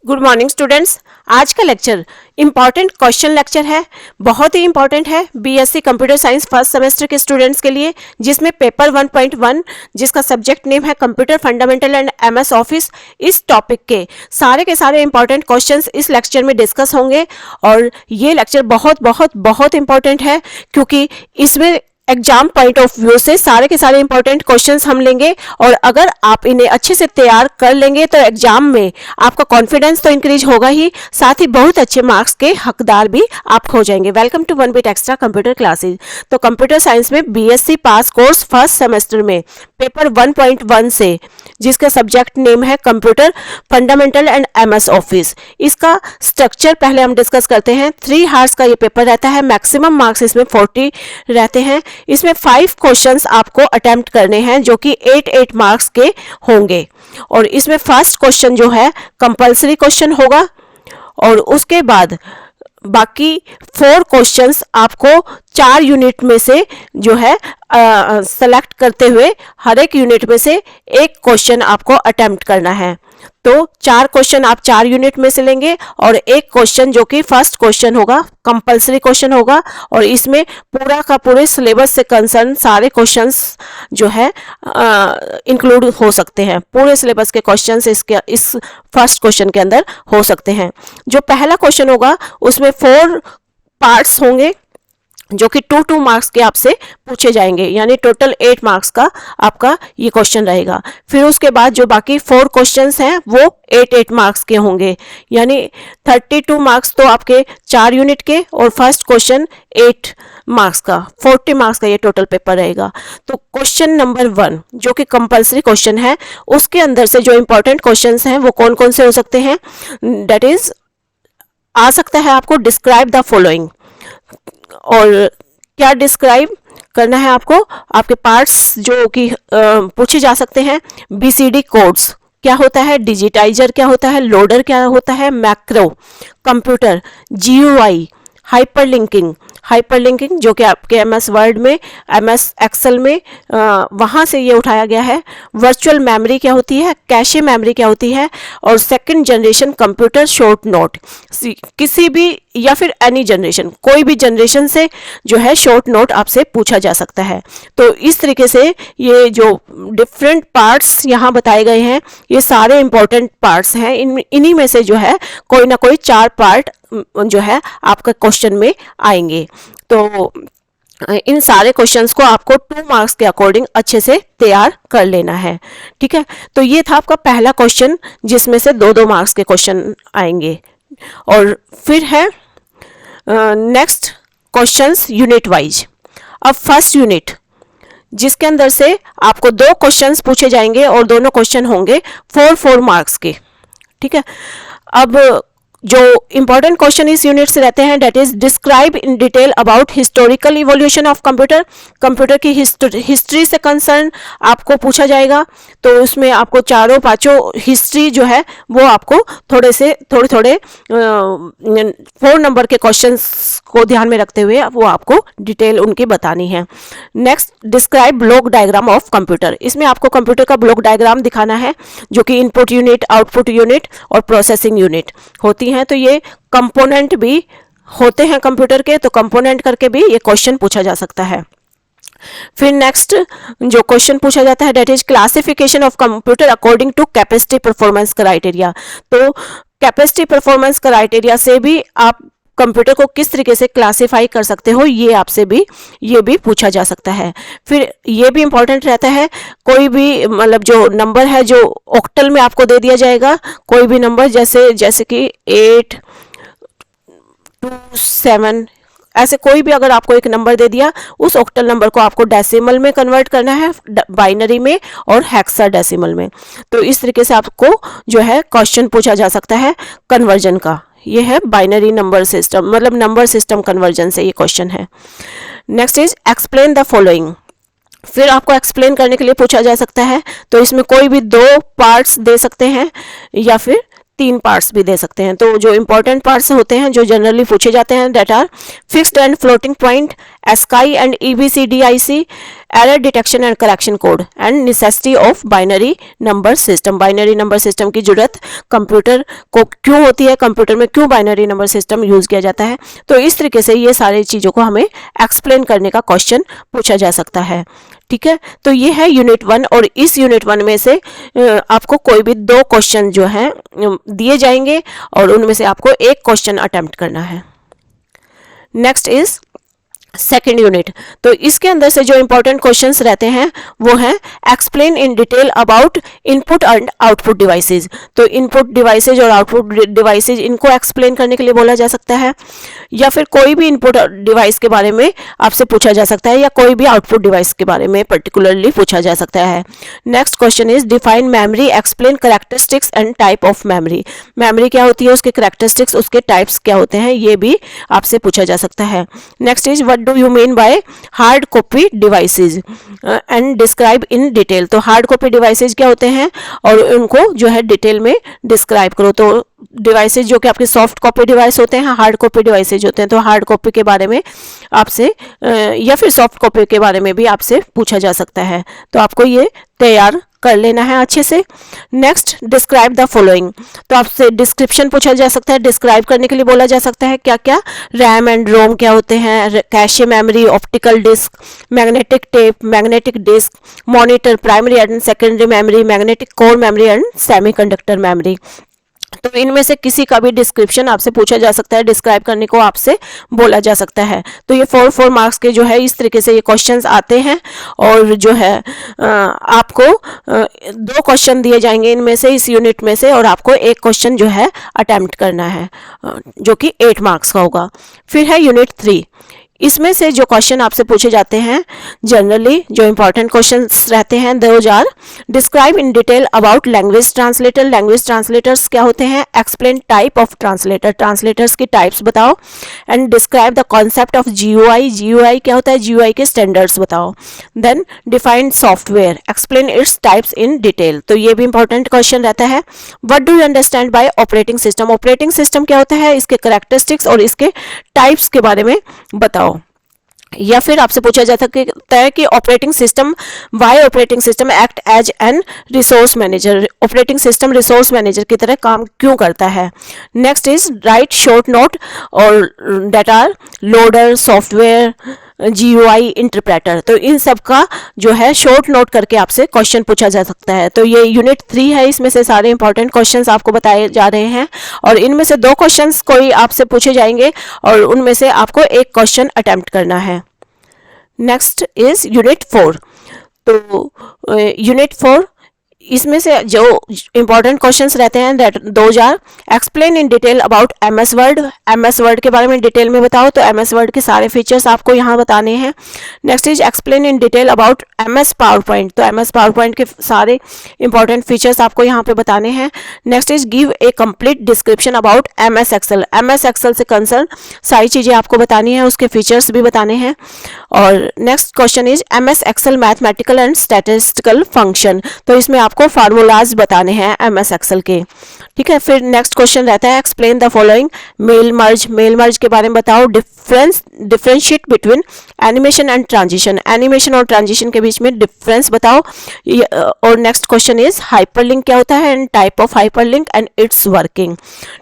Good morning students. आज का lecture important question lecture है, बहुत ही इम्पॉर्टेंट है BSc computer science first semester के स्टूडेंट्स के लिए, जिसमें पेपर 1.1 जिसका सब्जेक्ट नेम है computer fundamental and MS office, इस टॉपिक के सारे इम्पॉर्टेंट क्वेश्चंस इस लेक्चर में डिस्कस होंगे। और ये लेक्चर बहुत बहुत बहुत इम्पॉर्टेंट है क्योंकि इसमें एग्जाम पॉइंट ऑफ व्यू से सारे के सारे इंपॉर्टेंट क्वेश्चंस हम लेंगे, और अगर आप इन्हें अच्छे से तैयार कर लेंगे तो एग्जाम में आपका कॉन्फिडेंस तो इंक्रीज होगा ही, साथ ही बहुत अच्छे मार्क्स के हकदार भी आप हो जाएंगे। Welcome to one bit extra computer classes. तो कंप्यूटर साइंस में BSc pass course first semester में पेपर 1.1 से, जिसका सब्जेक्ट नेम है computer fundamental and MS office, इसका स्ट्रक्चर पहले हम डिस्कस करते हैं। 3 हार्स का ये पेपर रहता है, मैक्सिमम मार्क्स इसमें 40 रहते हैं। इसमें 5 क्वेश्चंस आपको अटेम्प्ट करने हैं जो कि 8 मार्क्स के होंगे, और इसमें फर्स्ट क्वेश्चन जो है कंपलसरी क्वेश्चन होगा, और उसके बाद बाकी 4 क्वेश्चंस आपको 4 यूनिट में से जो है सेलेक्ट करते हुए हर एक यूनिट में से एक क्वेश्चन आपको अटेम्प्ट करना है। तो 4 क्वेश्चन आप 4 यूनिट में से लेंगे, और एक क्वेश्चन जो कि फर्स्ट क्वेश्चन होगा कंपलसरी क्वेश्चन होगा, और इसमें पूरा का पूरे सिलेबस से कंसर्न सारे क्वेश्चंस जो है इंक्लूड हो सकते हैं। पूरे सिलेबस के क्वेश्चंस इस फर्स्ट क्वेश्चन के अंदर हो सकते हैं। जो पहला क्वेश्चन होगा उसमें 4 पार्ट्स होंगे जो कि 2 मार्क्स के आपसे पूछे जाएंगे, यानी टोटल 8 मार्क्स का आपका ये क्वेश्चन रहेगा। फिर उसके बाद जो बाकी 4 क्वेश्चंस हैं वो 8 मार्क्स के होंगे, यानी 32 मार्क्स तो आपके 4 यूनिट के, और फर्स्ट क्वेश्चन 8 मार्क्स का, 40 मार्क्स का ये टोटल पेपर रहेगा। तो क्वेश्चन नंबर 1 जो कि कंपलसरी क्वेश्चन है, उसके अंदर से जो इंपॉर्टेंट क्वेश्चंस हैं वो कौन कौन से हो सकते हैं, दैट इज आ सकता है आपको डिस्क्राइब द फॉलोइंग। और क्या डिस्क्राइब करना है आपको, आपके पार्ट्स जो कि पूछे जा सकते हैं। बीसीडी कोड्स क्या होता है, डिजिटाइजर क्या होता है, लोडर क्या होता है, मैक्रो, कंप्यूटर, जीयूआई, हाइपरलिंकिंग जो कि आपके एमएस वर्ड में, एमएस एक्सेल में वहाँ से ये उठाया गया है। वर्चुअल मेमोरी क्या होती है, कैशे मेमोरी क्या होती है, और second generation computer short note, किसी भी या फिर एनी जनरेशन, कोई भी जनरेशन से जो है शॉर्ट नोट आपसे पूछा जा सकता है। तो इस तरीके से ये जो डिफरेंट पार्ट्स यहाँ बताए गए हैं, ये सारे इंपॉर्टेंट पार्ट्स हैं। इन्हीं में से जो है कोई ना कोई 4 पार्ट जो है आपका क्वेश्चन में आएंगे। तो इन सारे क्वेश्चंस को आपको 2 मार्क्स के अकॉर्डिंग अच्छे से तैयार कर लेना है, ठीक है। तो ये था आपका पहला क्वेश्चन, जिसमें से 2 मार्क्स के क्वेश्चन आएंगे। और फिर है नेक्स्ट क्वेश्चंस यूनिट वाइज। अब फर्स्ट यूनिट, जिसके अंदर से आपको 2 क्वेश्चंस पूछे जाएंगे, और दोनों क्वेश्चन होंगे 4 मार्क्स के, ठीक है। अब जो इंपॉर्टेंट क्वेश्चन इस यूनिट से रहते हैं, that is describe in detail about historical evolution of computer. Computer की हिस्ट्री से कंसर्न आपको पूछा जाएगा। तो उसमें आपको 4-5 हिस्ट्री जो है वो आपको थोड़े 4 नंबर के क्वेश्चंस को ध्यान में रखते हुए वो आपको डिटेल उनकी बतानी है। Next, describe block diagram of computer. इसमें आपको कंप्यूटर का ब्लॉक डायग्राम दिखाना है, जो कि इनपुट यूनिट, आउटपुट यूनिट और प्रोसेसिंग यूनिट होती हैं। तो ये कंपोनेंट भी होते हैं कंप्यूटर के, तो कंपोनेंट करके भी ये क्वेश्चन पूछा जा सकता है। फिर नेक्स्ट जो क्वेश्चन पूछा जाता है, that is classification of computer according to capacity performance criteria. तो कैपेसिटी परफॉर्मेंस क्राइटेरिया से भी आप कंप्यूटर को किस तरीके से क्लासिफाई कर सकते हो, ये आपसे भी ये भी पूछा जा सकता है। फिर ये भी इंपॉर्टेंट रहता है, कोई भी मतलब जो नंबर है जो ऑक्टल में आपको दे दिया जाएगा, कोई भी नंबर जैसे कि 8, 2, 7, ऐसे कोई भी अगर आपको एक नंबर दे दिया, उस ऑक्टल नंबर को आपको डेसिमल में कन्वर्ट करना है, बाइनरी में और हेक्साडेसिमल में। तो इस तरीके से आपको जो है क्वेश्चन पूछा जा सकता है कन्वर्जन का। ये है बाइनरी नंबर सिस्टम, मतलब नंबर सिस्टम कन्वर्जन से ये क्वेश्चन है। Next is explain the following. फिर आपको एक्सप्लेन करने के लिए पूछा जा सकता है, तो इसमें कोई भी 2 पार्ट्स दे सकते हैं या फिर तीन पार्ट्स भी दे सकते हैं। तो जो इंपॉर्टेंट पार्ट्स होते हैं जो जनरली पूछे जाते हैं, that are fixed and floating point, ASCII and EBCDIC, error detection and correction code, and necessity of binary number system. Binary number system की जरूरत कंप्यूटर को क्यों होती है, कंप्यूटर में क्यों बाइनरी नंबर सिस्टम यूज किया जाता है। तो इस तरीके से ये सारी चीज़ों को हमें एक्सप्लेन करने का क्वेश्चन पूछा जा सकता है। ठीक है, तो ये है यूनिट 1, और इस यूनिट 1 में से आपको कोई भी 2 क्वेश्चन जो हैं दिए जाएंगे और उनमें से आपको एक क्वेश्चन अटेम्प्ट करना है। Next is second unit. तो इसके अंदर से जो इंपॉर्टेंट क्वेश्चंस रहते हैं वो हैं explain in detail about input and output devices. तो इनपुट डिवाइसेज और आउटपुट डिवाइसेज, इनको एक्सप्लेन करने के लिए बोला जा सकता है, या फिर कोई भी इनपुट डिवाइस के बारे में आपसे पूछा जा सकता है, या कोई भी आउटपुट डिवाइस के बारे में पर्टिकुलरली पूछा जा सकता है। Next question is define memory, explain characteristics and type of memory. Memory क्या होती है, उसके कैरेक्टरिस्टिक्स, उसके टाइप्स क्या होते हैं, ये भी आपसे पूछा जा सकता है। Next is what do you mean by hard copy devices and describe in detail. तो हार्ड कॉपी डिवाइसेज क्या होते हैं और उनको जो है डिटेल में डिस्क्राइब करो। तो डिवाइसेज जो कि आपके सॉफ्ट कॉपी डिवाइस होते हैं, हार्ड कॉपी डिवाइसेज होते हैं। तो हार्ड कॉपी के बारे में आपसे या फिर सॉफ्ट कॉपी के बारे में भी आपसे पूछा जा सकता है। तो आपको ये तैयार कर लेना है अच्छे से। Next describe the following. तो आपसे डिस्क्रिप्शन पूछा जा सकता है, डिस्क्राइब करने के लिए बोला जा सकता है क्या क्या रैम एंड रोम क्या होते हैं, cache memory, optical disk, magnetic tape, magnetic disk, monitor, primary and secondary memory, magnetic core memory and semiconductor memory. तो इनमें से किसी का भी डिस्क्रिप्शन आपसे पूछा जा सकता है, डिस्क्राइब करने को आपसे बोला जा सकता है। तो ये 4 मार्क्स के जो है इस तरीके से ये क्वेश्चंस आते हैं, और जो है आपको 2 क्वेश्चन दिए जाएंगे इनमें से, इस यूनिट में से, और आपको एक क्वेश्चन जो है अटेम्प्ट करना है जो कि 8 मार्क्स का होगा। फिर है यूनिट 3। इसमें से जो क्वेश्चन आपसे पूछे जाते हैं जनरली, जो इंपॉर्टेंट क्वेश्चंस रहते हैं, those are describe in detail about language translator. Language translators क्या होते हैं, explain type of translator, translators की टाइप्स बताओ, and describe the concept of GUI। GUI क्या होता है, GUI के स्टैंडर्ड्स बताओ। Then define software, explain its types in detail. तो ये भी इंपॉर्टेंट क्वेश्चन रहता है। What do you understand by operating system. Operating system क्या होता है, इसके कैरेक्टरिस्टिक्स और इसके टाइप्स के बारे में बताओ। या फिर आपसे पूछा जा सकता है कि operating system, why operating system act as an resource manager. Operating system resource manager की तरह काम क्यों करता है। Next is right short note और that are loader, software, GUI, interpreter. तो इन सब का जो है शॉर्ट नोट करके आपसे क्वेश्चन पूछा जा सकता है। तो ये यूनिट 3 है, इसमें से सारे इंपॉर्टेंट क्वेश्चंस आपको बताए जा रहे हैं, और इनमें से 2 क्वेश्चंस कोई आपसे पूछे जाएंगे और उनमें से आपको एक क्वेश्चन अटेम्प्ट करना है। Next is unit 4। तो यूनिट 4, इसमें से जो इंपॉर्टेंट क्वेश्चंस रहते हैं that those are explain in detail about MS word. MS word के बारे में डिटेल में बताओ। तो MS वर्ड के सारे फीचर्स आपको यहाँ बताने हैं। Next is explain in detail about MS PowerPoint. तो MS पावर पॉइंट के सारे इंपॉर्टेंट फीचर्स आपको यहाँ पे बताने हैं। Next is give a complete description about MS excel. MS excel से कंसर्न सारी चीज़ें आपको बतानी है, उसके फीचर्स भी बताने हैं। और next question is MS excel mathematical and statistical function. तो इसमें आपको फार्मूलाज बताने हैं MS एक्सेल के। ठीक है, फिर नेक्स्ट क्वेश्चन रहता है explain the following mail merge. Mail merge के बारे में बताओ। Differentiate between animation and transition. Animation और ट्रांजिशन के बीच में डिफरेंस बताओ। और नेक्स्ट क्वेश्चन इज हाइपरलिंक क्या होता है and type of hyperlink and it's working.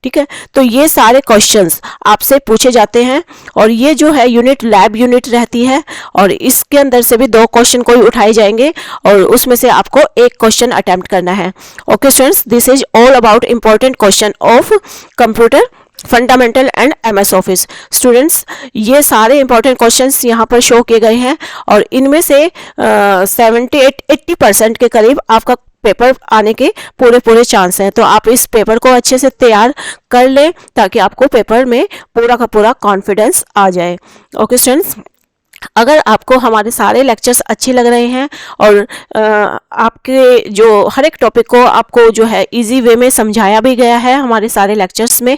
ठीक है, तो ये सारे क्वेश्चंस आपसे पूछे जाते हैं, और ये जो है यूनिट लैब यूनिट रहती है, और इसके अंदर से भी 2 क्वेश्चन कोई उठाए जाएंगे और उसमें से आपको एक क्वेश्चन अटेम्प्ट करना है। Okay students, this is all about important question of computer fundamental and MS office. Students, ये सारे इंपॉर्टेंट क्वेश्चंस यहाँ पर शो किए गए हैं, और इनमें से 70-80% के करीब आपका पेपर आने के पूरे चांस हैं। तो आप इस पेपर को अच्छे से तैयार कर लें ताकि आपको पेपर में पूरा का पूरा कॉन्फिडेंस आ जाए। ओके स्टूडेंट्स, अगर आपको हमारे सारे लेक्चर्स अच्छे लग रहे हैं और आपके जो हर एक टॉपिक को आपको जो है इजी वे में समझाया भी गया है हमारे सारे लेक्चर्स में,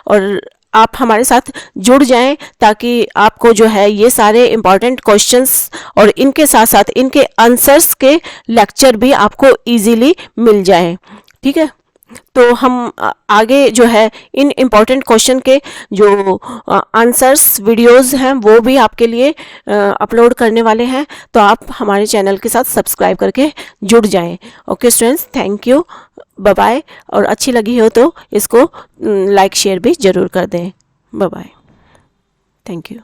और आप हमारे साथ जुड़ जाएं ताकि आपको जो है ये सारे इम्पॉर्टेंट क्वेश्चंस और इनके साथ साथ इनके आंसर्स के लेक्चर भी आपको इजीली मिल जाएं। ठीक है, तो हम आगे जो है इन इम्पॉर्टेंट क्वेश्चन के जो आंसर्स वीडियोस हैं वो भी आपके लिए अपलोड करने वाले हैं, तो आप हमारे चैनल के साथ सब्सक्राइब करके जुड़ जाएं। Okay students, thank you, bye bye. और अच्छी लगी हो तो इसको लाइक शेयर भी ज़रूर कर दें। Bye bye, thank you.